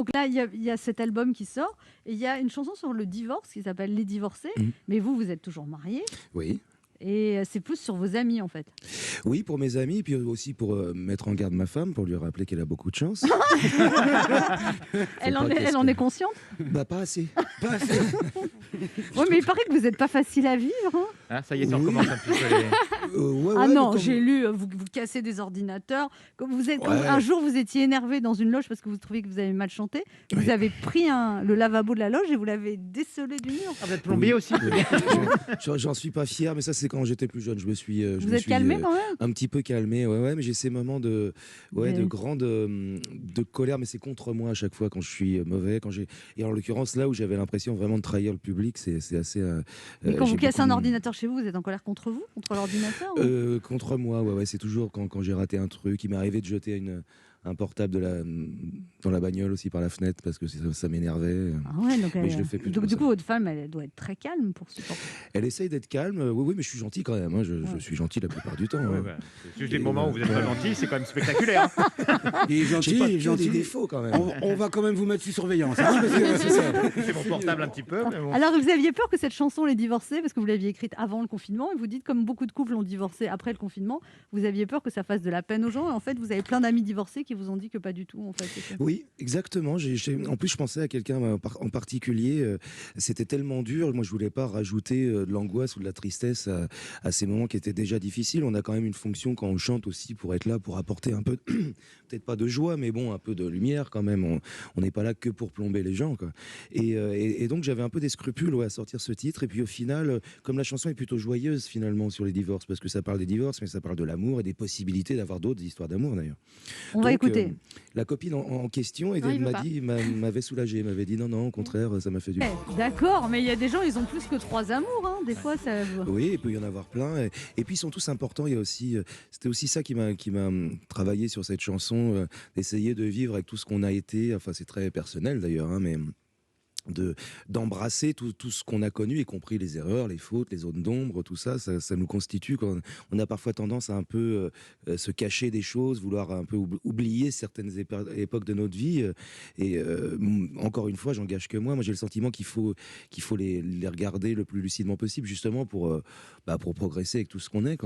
Donc là, il y a cet album qui sort et il y a une chanson sur le divorce qui s'appelle Les Divorcés. Mais vous êtes toujours mariés Oui. et c'est plus sur vos amis en fait. Oui, pour mes amis, puis aussi pour mettre en garde ma femme, pour lui rappeler qu'elle a beaucoup de chance. Elle en est consciente? Bah, pas assez. Pas assez. Oui, mais il paraît que vous n'êtes pas facile à vivre. Hein. Ah, ça y est, ça recommence un petit peu. Ah non, j'ai lu, vous cassez des ordinateurs. Un jour, vous étiez énervé dans une loge parce que vous trouviez que vous avez mal chanté. Vous avez pris le lavabo de la loge et vous l'avez descellé du mur. Ah, vous êtes plombier aussi. J'en suis pas fier, mais ça c'est quand j'étais plus jeune. Vous êtes calmé quand même? Un petit peu calmé, ouais, mais j'ai ces moments de grande colère, mais c'est contre moi à chaque fois quand je suis mauvais, et en l'occurrence là où j'avais l'impression vraiment de trahir le public, c'est assez. Mais quand vous cassez un ordinateur chez vous, vous êtes en colère contre vous, contre l'ordinateur? Contre moi, ouais, c'est toujours quand j'ai raté un truc. Il m'est arrivé de jeter un portable dans la bagnole aussi par la fenêtre parce que ça m'énervait. Ah ouais, donc mais je le fais plus. Du coup, votre femme, elle doit être très calme pour supporter. Elle essaye d'être calme, oui, mais je suis gentil quand même. Hein. Je suis gentil la plupart du temps. Ouais, hein. bah, c'est juste des moments où vous êtes pas gentil, c'est quand même spectaculaire. Hein. Il est gentil, il est gentil. Des défauts quand même. On va quand même vous mettre sous surveillance. Hein, C'est mon portable un petit peu. Mais bon. Alors, vous aviez peur que cette chanson, Les Divorcés, parce que vous l'aviez écrite avant le confinement, et vous dites, comme beaucoup de couples ont divorcé après le confinement, vous aviez peur que ça fasse de la peine aux gens. Et en fait, vous avez plein d'amis divorcés qui vous ont dit que pas du tout. En fait, oui, exactement. En plus, je pensais à quelqu'un en particulier. C'était tellement dur. Moi, je voulais pas rajouter de l'angoisse ou de la tristesse à ces moments qui étaient déjà difficiles. On a quand même une fonction quand on chante aussi pour être là, pour apporter un peu, peut-être pas de joie, mais bon, un peu de lumière quand même. On n'est pas là que pour plomber les gens, quoi. Et donc, j'avais un peu des scrupules à sortir ce titre. Et puis, au final, comme la chanson est plutôt joyeuse finalement sur les divorces, parce que ça parle des divorces, mais ça parle de l'amour et des possibilités d'avoir d'autres histoires d'amour d'ailleurs. On va écouter. La copine en question m'avait soulagé, m'avait dit non, au contraire, ça m'a fait du bien. D'accord, mais il y a des gens, ils ont plus que 3 amours. Hein. Des fois, ça. Oui, il peut y en avoir plein. Et puis, ils sont tous importants. Il y a aussi, c'était aussi ça qui m'a travaillé sur cette chanson, d'essayer de vivre avec tout ce qu'on a été. Enfin, c'est très personnel d'ailleurs, hein, mais d'embrasser tout ce qu'on a connu, y compris les erreurs, les fautes, les zones d'ombre, tout ça, ça nous constitue. On a parfois tendance à un peu se cacher des choses, vouloir un peu oublier certaines époques de notre vie. Encore une fois, j'engage que moi. Moi, j'ai le sentiment qu'il faut les regarder le plus lucidement possible, justement pour progresser avec tout ce qu'on est, quoi.